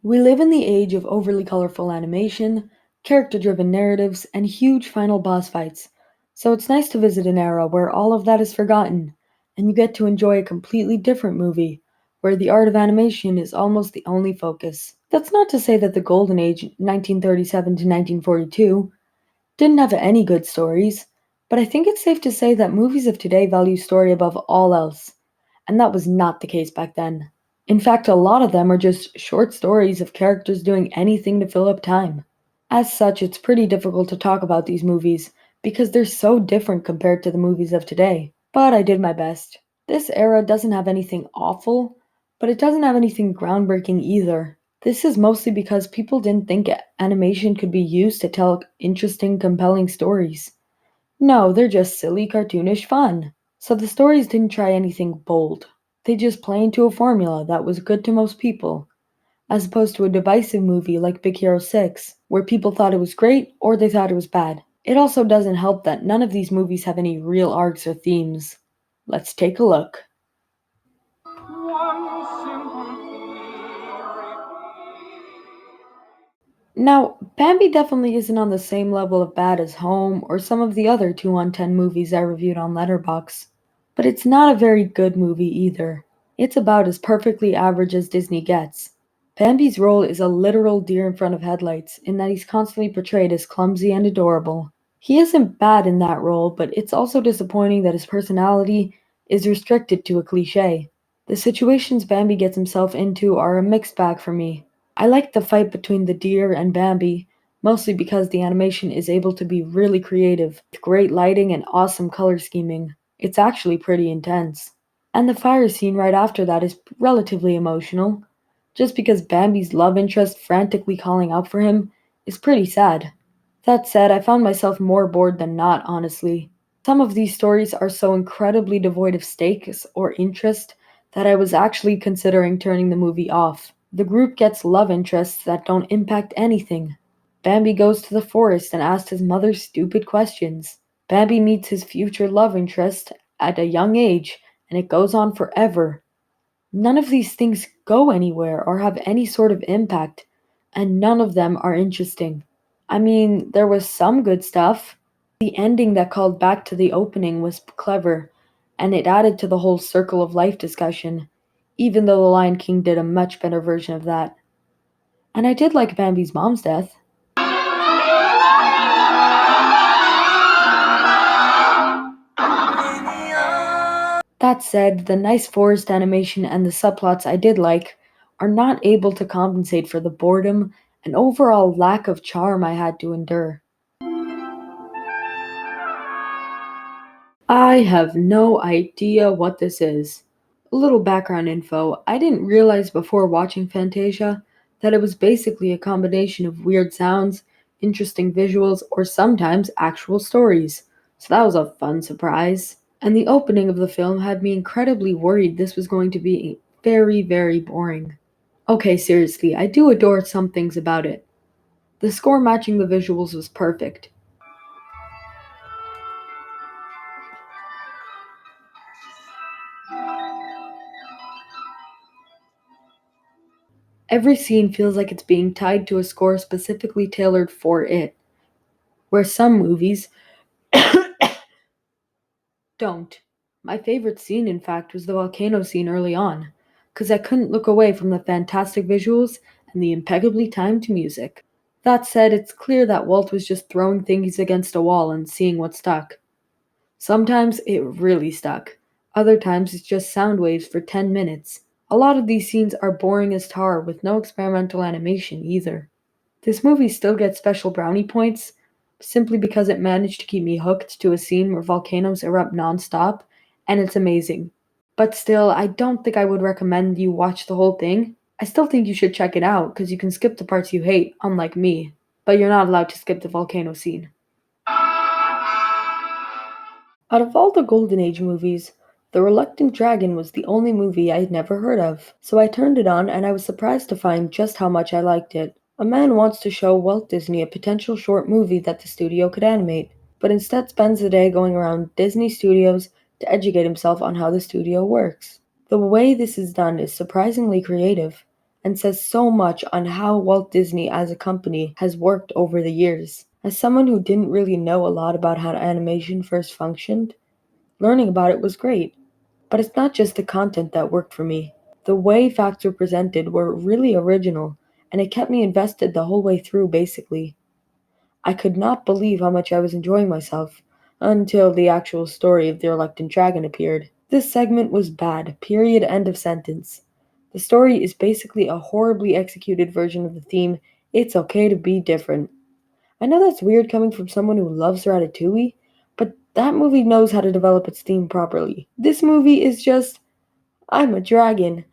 We live in the age of overly colorful animation, character driven narratives, and huge final boss fights, so it's nice to visit an era where all of that is forgotten, and you get to enjoy a completely different movie, where the art of animation is almost the only focus. That's not to say that the Golden Age, 1937 to 1942, didn't have any good stories, but I think it's safe to say that movies of today value story above all else, and that was not the case back then. In fact, a lot of them are just short stories of characters doing anything to fill up time. As such, it's pretty difficult to talk about these movies because they're so different compared to the movies of today. But I did my best. This era doesn't have anything awful, but it doesn't have anything groundbreaking either. This is mostly because people didn't think animation could be used to tell interesting, compelling stories. No, they're just silly, cartoonish fun. So the stories didn't try anything bold. They just play into a formula that was good to most people, as opposed to a divisive movie like Big Hero 6, where people thought it was great or they thought it was bad. It also doesn't help that none of these movies have any real arcs or themes. Let's take a look. Now, Bambi definitely isn't on the same level of bad as Home or some of the other 2 on 10 movies I reviewed on Letterboxd, but it's not a very good movie either. It's about as perfectly average as Disney gets. Bambi's role is a literal deer in front of headlights in that he's constantly portrayed as clumsy and adorable. He isn't bad in that role, but it's also disappointing that his personality is restricted to a cliché. The situations Bambi gets himself into are a mixed bag for me. I like the fight between the deer and Bambi, mostly because the animation is able to be really creative, with great lighting and awesome color scheming. It's actually pretty intense. And the fire scene right after that is relatively emotional, just because Bambi's love interest frantically calling out for him is pretty sad. That said, I found myself more bored than not, honestly. Some of these stories are so incredibly devoid of stakes or interest that I was actually considering turning the movie off. The group gets love interests that don't impact anything. Bambi goes to the forest and asks his mother stupid questions. Bambi meets his future love interest at a young age, and it goes on forever. None of these things go anywhere or have any sort of impact, and none of them are interesting. I mean, there was some good stuff. The ending that called back to the opening was clever, and it added to the whole circle of life discussion, even though The Lion King did a much better version of that. And I did like Bambi's mom's death. That said, the nice forest animation and the subplots I did like are not able to compensate for the boredom and overall lack of charm I had to endure. I have no idea what this is. A little background info: I didn't realize before watching Fantasia that it was basically a combination of weird sounds, interesting visuals, or sometimes actual stories. So that was a fun surprise. And the opening of the film had me incredibly worried this was going to be very, very boring. Okay, seriously, I do adore some things about it. The score matching the visuals was perfect. Every scene feels like it's being tied to a score specifically tailored for it, where some movies don't. My favorite scene, in fact, was the volcano scene early on, because I couldn't look away from the fantastic visuals and the impeccably timed music. That said, it's clear that Walt was just throwing things against a wall and seeing what stuck. Sometimes it really stuck. Other times it's just sound waves for 10 minutes. A lot of these scenes are boring as tar with no experimental animation either. This movie still gets special brownie points simply because it managed to keep me hooked to a scene where volcanoes erupt nonstop, and it's amazing. But still, I don't think I would recommend you watch the whole thing. I still think you should check it out because you can skip the parts you hate, unlike me, but you're not allowed to skip the volcano scene. Out of all the Golden Age movies, The Reluctant Dragon was the only movie I had never heard of, so I turned it on and I was surprised to find just how much I liked it. A man wants to show Walt Disney a potential short movie that the studio could animate, but instead spends the day going around Disney Studios to educate himself on how the studio works. The way this is done is surprisingly creative, and says so much on how Walt Disney as a company has worked over the years. As someone who didn't really know a lot about how animation first functioned, learning about it was great. But it's not just the content that worked for me. The way facts were presented were really original, and it kept me invested the whole way through, basically. I could not believe how much I was enjoying myself until the actual story of the reluctant dragon appeared. This segment was bad, period, end of sentence. The story is basically a horribly executed version of the theme, It's Okay to Be Different. I know that's weird coming from someone who loves Ratatouille, but that movie knows how to develop its theme properly. This movie is just, I'm a dragon.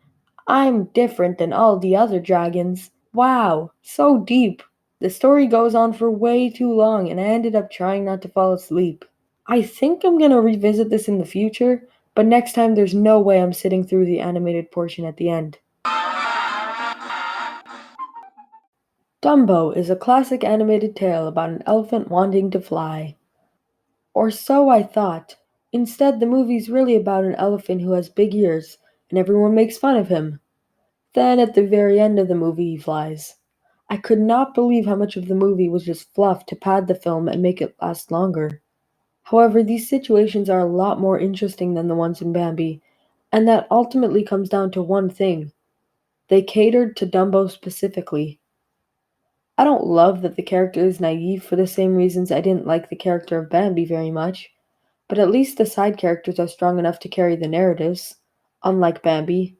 I'm different than all the other dragons. Wow, so deep. The story goes on for way too long, and I ended up trying not to fall asleep. I think I'm gonna revisit this in the future, but next time there's no way I'm sitting through the animated portion at the end. Dumbo is a classic animated tale about an elephant wanting to fly. Or so I thought. Instead, the movie's really about an elephant who has big ears, and everyone makes fun of him. Then, at the very end of the movie, he flies. I could not believe how much of the movie was just fluff to pad the film and make it last longer. However, these situations are a lot more interesting than the ones in Bambi, and that ultimately comes down to one thing. They catered to Dumbo specifically. I don't love that the character is naive for the same reasons I didn't like the character of Bambi very much, but at least the side characters are strong enough to carry the narratives, unlike Bambi.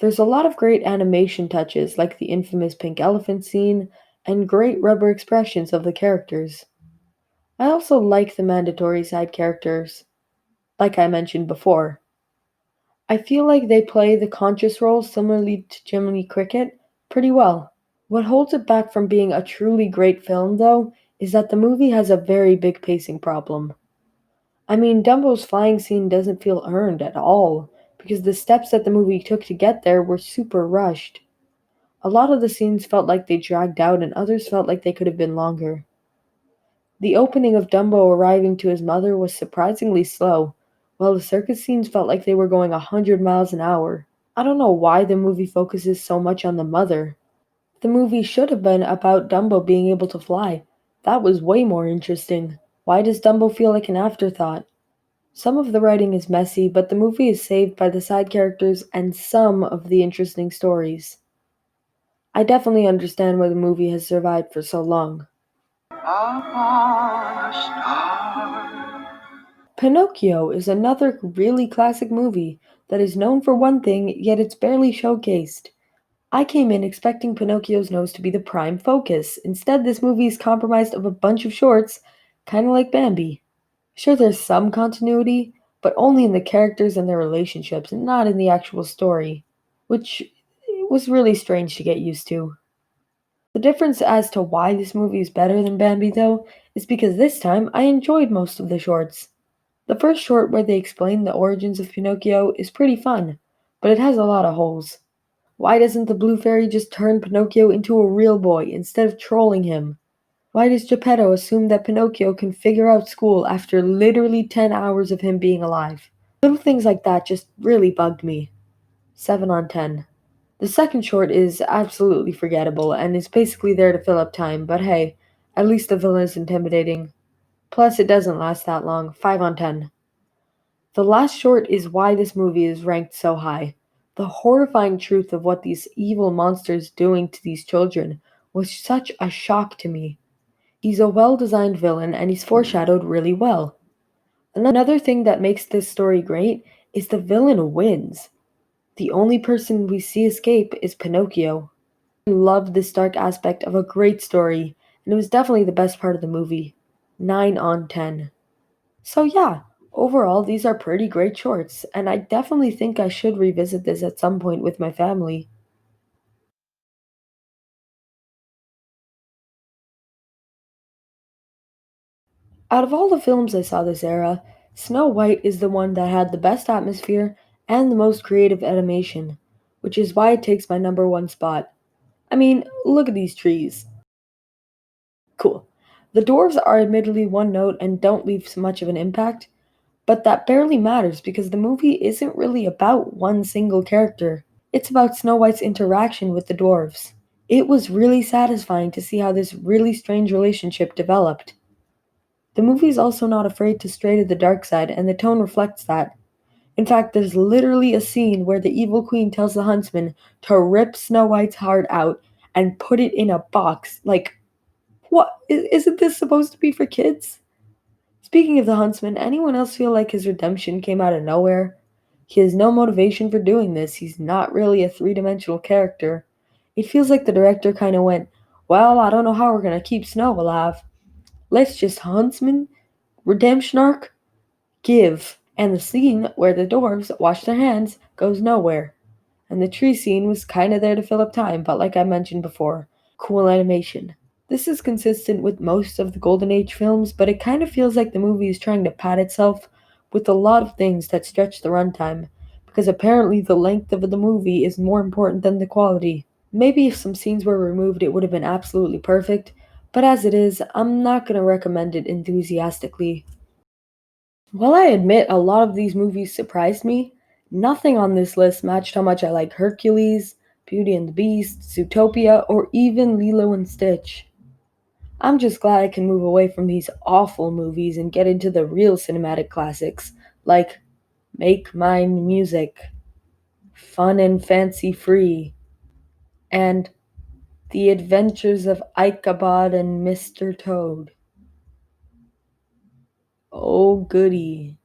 There's a lot of great animation touches, like the infamous pink elephant scene, and great rubber expressions of the characters. I also like the mandatory side characters, like I mentioned before. I feel like they play the conscious role similarly to Jiminy Cricket pretty well. What holds it back from being a truly great film, though, is that the movie has a very big pacing problem. I mean, Dumbo's flying scene doesn't feel earned at all, because the steps that the movie took to get there were super rushed. A lot of the scenes felt like they dragged out, and others felt like they could have been longer. The opening of Dumbo arriving to his mother was surprisingly slow, while the circus scenes felt like they were going 100 miles an hour. I don't know why the movie focuses so much on the mother. The movie should have been about Dumbo being able to fly. That was way more interesting. Why does Dumbo feel like an afterthought? Some of the writing is messy, but the movie is saved by the side characters and some of the interesting stories. I definitely understand why the movie has survived for so long. Pinocchio is another really classic movie that is known for one thing, yet it's barely showcased. I came in expecting Pinocchio's nose to be the prime focus. Instead, this movie is comprised of a bunch of shorts, kinda like Bambi. Sure, there's some continuity, but only in the characters and their relationships, and not in the actual story, which was really strange to get used to. The difference as to why this movie is better than Bambi, though, is because this time I enjoyed most of the shorts. The first short where they explain the origins of Pinocchio is pretty fun, but it has a lot of holes. Why doesn't the Blue Fairy just turn Pinocchio into a real boy instead of trolling him? Why does Geppetto assume that Pinocchio can figure out school after literally 10 hours of him being alive? Little things like that just really bugged me. 7 on 10. The second short is absolutely forgettable and is basically there to fill up time, but hey, at least the villain is intimidating. Plus, it doesn't last that long. 5 on 10. The last short is why this movie is ranked so high. The horrifying truth of what these evil monsters doing to these children was such a shock to me. He's a well designed villain and he's foreshadowed really well. Another thing that makes this story great is the villain wins. The only person we see escape is Pinocchio. I loved this dark aspect of a great story, and it was definitely the best part of the movie. 9 on 10. So, yeah, overall, these are pretty great shorts, and I definitely think I should revisit this at some point with my family. Out of all the films I saw this era, Snow White is the one that had the best atmosphere and the most creative animation, which is why it takes my number one spot. I mean, look at these trees. Cool. The dwarves are admittedly one note and don't leave much of an impact, but that barely matters because the movie isn't really about one single character. It's about Snow White's interaction with the dwarves. It was really satisfying to see how this really strange relationship developed. The movie is also not afraid to stray to the dark side, and the tone reflects that. In fact, there's literally a scene where the evil queen tells the huntsman to rip Snow White's heart out and put it in a box. Like, what? Isn't this supposed to be for kids? Speaking of the huntsman, anyone else feel like his redemption came out of nowhere? He has no motivation for doing this. He's not really a three-dimensional character. It feels like the director kind of went, well, I don't know how we're going to keep Snow alive. Let's just huntsman, redemption arc, give. And the scene where the dwarves wash their hands goes nowhere. And the tree scene was kind of there to fill up time, but like I mentioned before, cool animation. This is consistent with most of the Golden Age films, but it kind of feels like the movie is trying to pad itself with a lot of things that stretch the runtime, because apparently the length of the movie is more important than the quality. Maybe if some scenes were removed, it would have been absolutely perfect, but as it is, I'm not going to recommend it enthusiastically. While I admit a lot of these movies surprised me, nothing on this list matched how much I like Hercules, Beauty and the Beast, Zootopia, or even Lilo and Stitch. I'm just glad I can move away from these awful movies and get into the real cinematic classics, like Make Mine Music, Fun and Fancy Free, and The Adventures of Ichabod and Mr. Toad. Oh, goody.